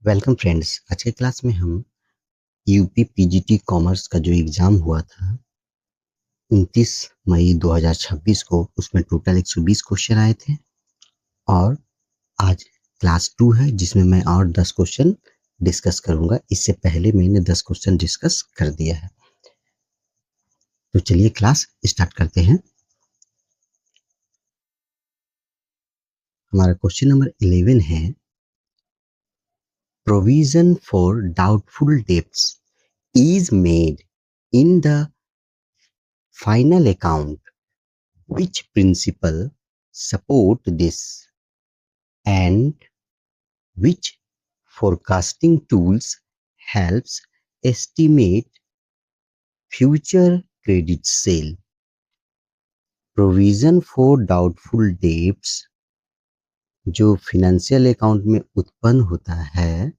Welcome friends. आज के class में हम यूपी पीजीटी कॉमर्स का जो एग्ज़ाम हुआ था 29 मई 2026 को, उसमें टोटल 120 क्वेश्चन आए थे। और आज क्लास 2 है जिसमें मैं और 10 क्वेश्चन डिस्कस करूंगा। इससे पहले मैंने 10 क्वेश्चन डिस्कस कर दिया है। तो चलिए क्लास स्टार्ट करते हैं। हमारा क्वेश्चन नंबर 11 है, provision for doubtful debts is made in the final account. Which principle support this, and which forecasting tools helps estimate future credit sale? Provision for doubtful debts जो financial account में उत्पन्न होता है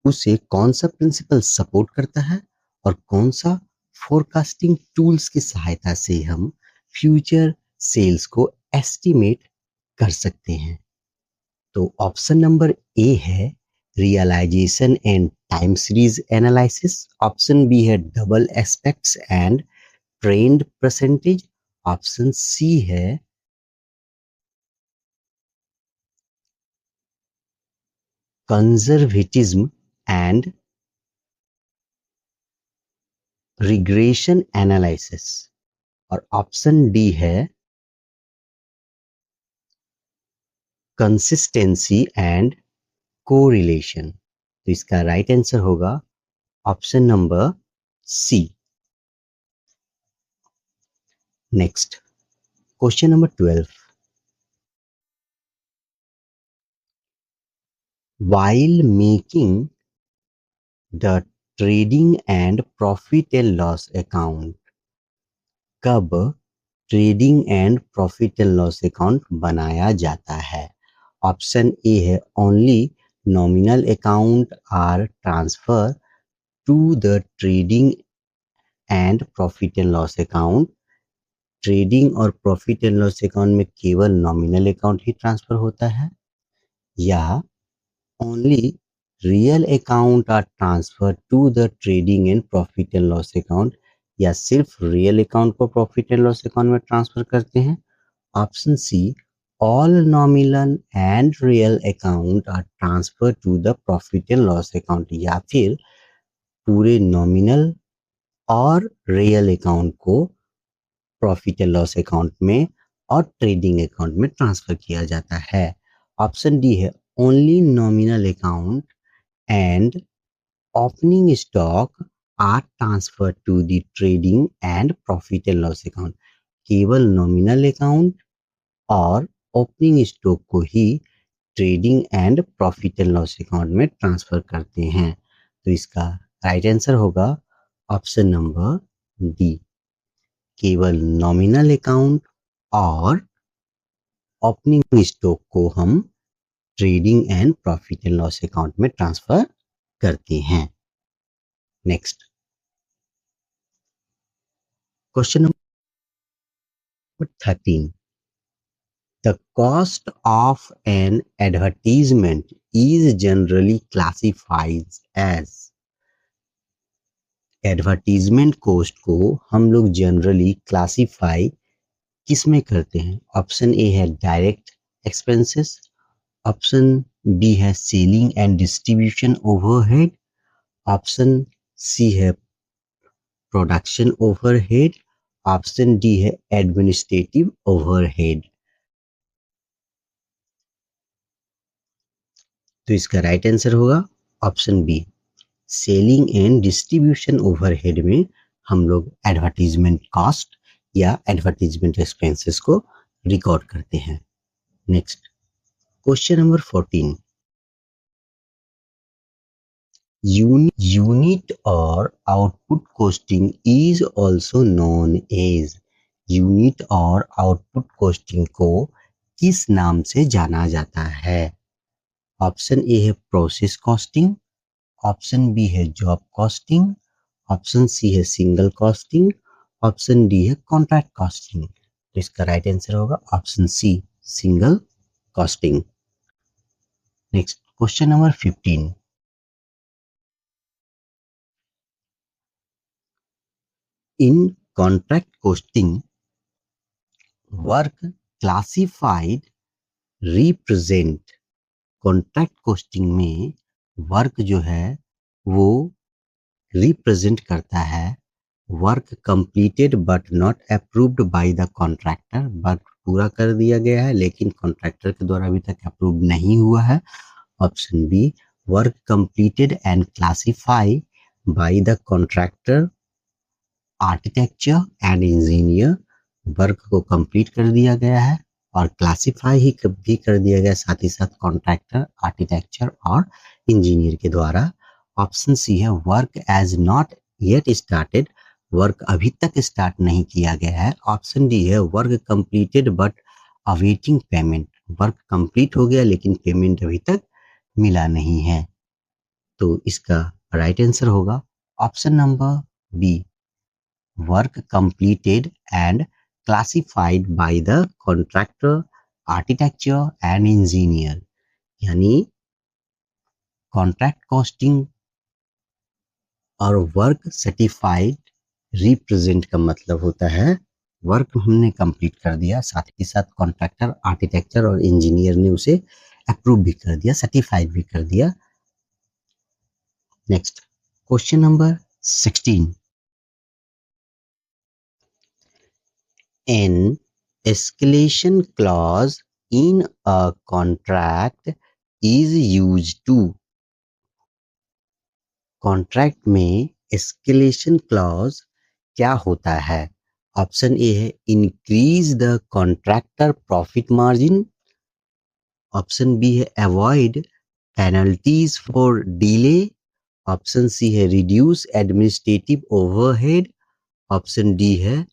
उसे कौन सा principal support करता है और कौन सा फोरकास्टिंग टूल्स की सहायता से हम फ्यूचर सेल्स को एस्टिमेट कर सकते हैं। तो ऑप्शन नंबर ए है realization and time series analysis. Option B है double aspects and trend percentage. Option C है कंजर्वेटिज्म एंड रिग्रेशन एनालिसिस। और ऑप्शन डी है कंसिस्टेंसी एंड कोरिलेशन। तो इसका राइट आंसर होगा option number C. Next question number 12, while making the trading and profit and loss account, कब trading and profit and loss account बनाया जाता है? Option A है only nominal account are transfer to the trading and profit and loss account. Trading और profit and loss account में केवल nominal account ही transfer होता है, या only real account are transfer to the trading and profit and loss account, या सिर्फ real account को प्रॉफिट एंड लॉस अकाउंट में ट्रांसफर करते हैं। Option C all nominal and real account are transfer to the profit and loss account, या फिर पूरे nominal और रियल अकाउंट को प्रॉफिट एंड लॉस अकाउंट में और ट्रेडिंग अकाउंट में ट्रांसफर किया जाता है। ऑप्शन डी है only nominal account and opening stock are transfer to the trading and profit and loss account. केवल नॉमिनल अकाउंट और ओपनिंग स्टॉक को ही trading and profit and loss account में ट्रांसफर करते हैं। तो इसका राइट आंसर होगा ऑप्शन नंबर डी, केवल नॉमिनल अकाउंट और ओपनिंग स्टॉक को हम trading and profit and loss account में ट्रांसफर करते हैं। Next question number 13, the cost of an advertisement is generally classified as। Advertisement cost को हम लोग जनरली क्लासीफाई किस में करते हैं? ऑप्शन ए है डायरेक्ट एक्सपेंसेस। ऑप्शन बी है selling and distribution overhead. Option C है प्रोडक्शन ओवरहेड। ऑप्शन डी है एडमिनिस्ट्रेटिव ओवरहेड। तो इसका राइट आंसर होगा option B, selling and distribution overhead में हम लोग एडवर्टीजमेंट कॉस्ट या एडवर्टीजमेंट एक्सपेंसेस को रिकॉर्ड करते हैं। नेक्स्ट क्वेश्चन नंबर 14, यूनिट और output costing is also known as. Unit और आउटपुट कॉस्टिंग को किस नाम से जाना जाता है? ऑप्शन ए है प्रोसेस कॉस्टिंग। ऑप्शन बी है जॉब कॉस्टिंग। ऑप्शन सी है सिंगल कॉस्टिंग। ऑप्शन डी है कॉन्ट्रैक्ट कॉस्टिंग। तो इसका राइट आंसर होगा option C, single costing. Next question number 15, In contract costing, work classified represent contract costing में work जो है वो रिप्रेजेंट करता है work completed but not approved by the contractor. Work पूरा कर दिया गया है लेकिन कॉन्ट्रैक्टर के द्वारा अभी तक अप्रूव नहीं हुआ है। Option B, work completed and classify by the contractor architecture and engineer. Work को कंप्लीट कर दिया गया है और क्लासिफाई भी कर दिया गया, साथ ही साथ कॉन्ट्रैक्टर, आर्किटेक्चर और इंजीनियर के द्वारा। ऑप्शन सी है, work as not yet started, work अभी तक स्टार्ट नहीं किया गया है। ऑप्शन डी है, work completed but awaiting payment, work complete हो गया लेकिन पेमेंट अभी तक मिला नहीं है। तो इसका राइट आंसर होगा option number B, work completed and classified by the contractor, architecture and engineer। यानी कॉन्ट्रैक्ट कॉस्टिंग और वर्क सर्टिफाइड रिप्रेजेंट का मतलब होता है वर्क हमने कंप्लीट कर दिया, साथ ही साथ कॉन्ट्रैक्टर, आर्किटेक्चर और इंजीनियर ने उसे अप्रूव भी कर दिया, सर्टिफाइड भी कर दिया। Next question number 16, an escalation clause in a contract is used to। Contract में एस्केलेशन क्लॉज क्या होता है? ऑप्शन ए है, increase the contractor profit margin. Option B है, avoid penalties for delay. Option C है, reduce administrative overhead. Option D है,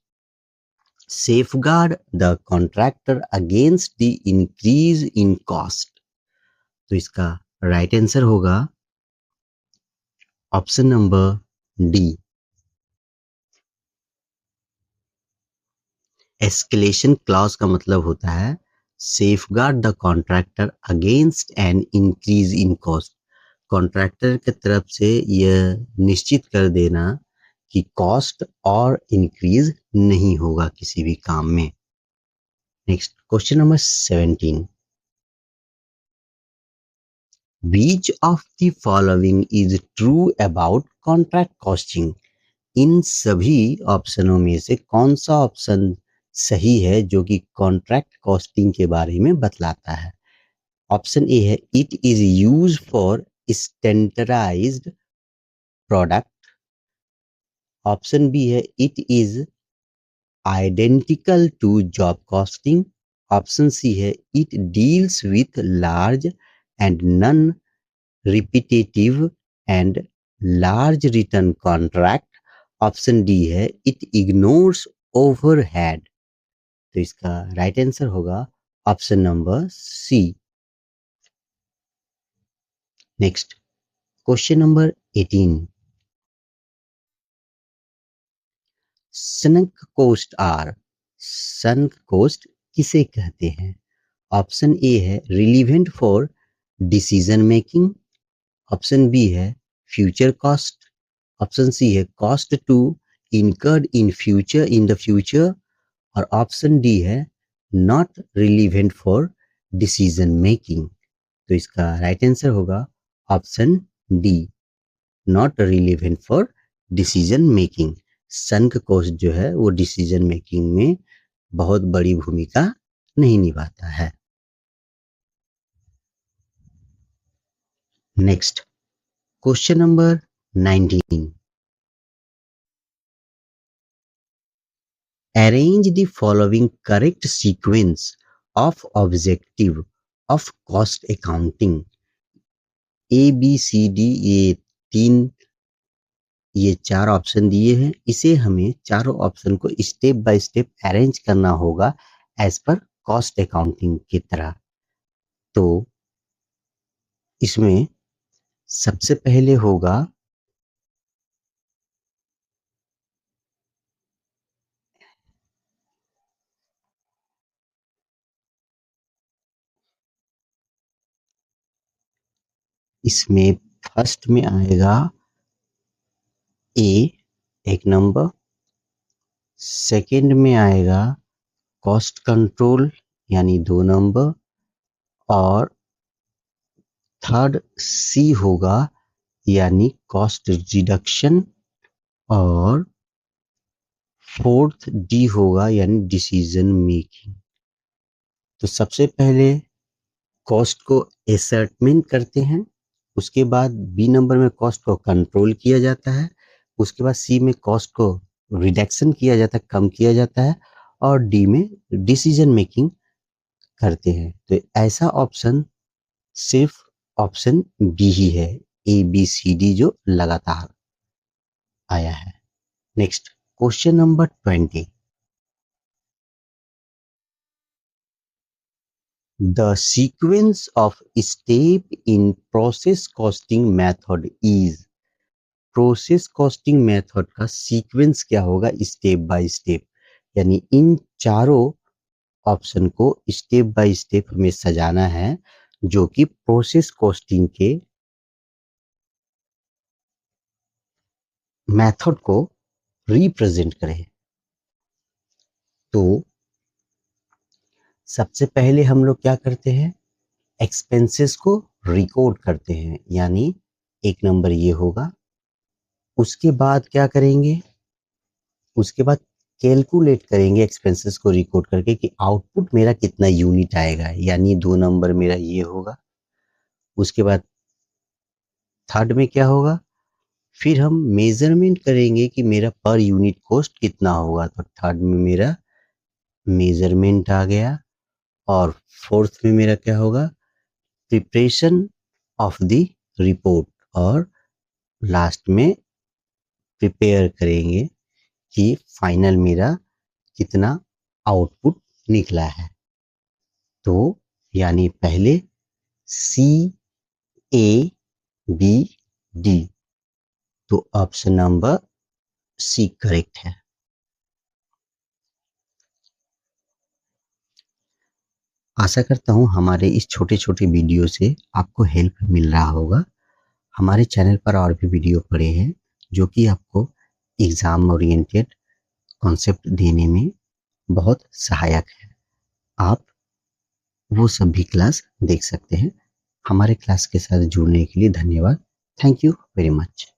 safeguard the contractor against the increase in cost। तो इसका राइट आंसर होगा option number D, escalation clause का मतलब होता है safeguard the contractor against an increase in cost. Contractor की तरफ से यह निश्चित कर देना कि कॉस्ट और इंक्रीज नहीं होगा किसी भी काम में। Next question number 17, Which of the following is true about contract costing? इन सभी ऑप्शनों में से कौन सा ऑप्शन सही है जो कि कॉन्ट्रैक्ट कॉस्टिंग के बारे में बतलाता है? ऑप्शन ए है, it is use for standardized product. Option B है, it is identical to job costing. Option C है, it deals with large and non repetitive and large return contract। Option D है, it ignores overhead. तो इसका right answer होगा option number C. Next question number 18, sunk coast are, सनक coast किसे कहते हैं? Option A है, relevant for decision making. Option B है, फ्यूचर कॉस्ट। ऑप्शन सी है, cost to incurred in the future. और ऑप्शन डी है, not relevant for decision making. तो इसका राइट आंसर होगा option D, not relevant for decision making. Sunk cost जो है वो डिसीजन मेकिंग में बहुत बड़ी भूमिका नहीं निभाता है। Next question number 19, arrange the following correct sequence of objective of cost accounting। A B C D ये चार ऑप्शन दिए हैं, इसे हमें चारों ऑप्शन को स्टेप बाय स्टेप अरेंज करना होगा एज पर कॉस्ट अकाउंटिंग की तरह। तो इसमें सबसे पहले होगा इसमें फर्स्ट में आएगा ए, एक नंबर। सेकंड में आएगा कॉस्ट कंट्रोल यानी 2 नंबर, और थर्ड सी होगा यानी कॉस्ट रिडक्शन, और फोर्थ डी होगा यानी डिसीजन मेकिंग। तो सबसे पहले कॉस्ट को एसर्टमेंट करते हैं, उसके बाद बी नंबर में कॉस्ट को कंट्रोल किया जाता है, उसके बाद सी में कॉस्ट को रिडक्शन किया जाता है, कम किया जाता है, और डी में डिसीजन मेकिंग करते हैं। तो ऐसा ऑप्शन सिर्फ ऑप्शन बी ही है, ए बी सी डी जो लगातार आया है। Next question number 20। The sequence of step in process costing method is। Process costing method का सीक्वेंस क्या होगा स्टेप बाय स्टेप, यानी इन चारों ऑप्शन को स्टेप बाय स्टेप हमें सजाना है जो कि प्रोसेस कॉस्टिंग के मेथड को रिप्रेजेंट करे। तो सबसे पहले हम लोग क्या करते हैं, एक्सपेंसेस को रिकॉर्ड करते हैं, यानी एक नंबर ये होगा। उसके बाद क्या करेंगे, उसके बाद कैलकुलेट करेंगे एक्सपेंसेस को रिकॉर्ड करके कि आउटपुट मेरा कितना यूनिट आएगा, यानी 2 नंबर मेरा ये होगा। उसके बाद थर्ड में क्या होगा, फिर हम मेजरमेंट करेंगे कि मेरा पर यूनिट कॉस्ट कितना होगा, तो थर्ड में मेरा मेजरमेंट आ गया। और फोर्थ में मेरा क्या होगा, प्रिपरेशन ऑफ द रिपोर्ट, और लास्ट में प्रिपेयर करेंगे कि फाइनल मेरा कितना आउटपुट निकला है। तो यानी पहले सी ए बी डी, तो ऑप्शन नंबर सी करेक्ट है। आशा करता हूँ हमारे इस छोटे छोटे वीडियो से आपको हेल्प मिल रहा होगा। हमारे चैनल पर और भी वीडियो पड़े हैं जो कि आपको एग्जाम ओरिएंटेड कॉन्सेप्ट देने में बहुत सहायक है। आप वो सब भी क्लास देख सकते हैं। हमारे क्लास के साथ जुड़ने के लिए धन्यवाद। Thank you very much.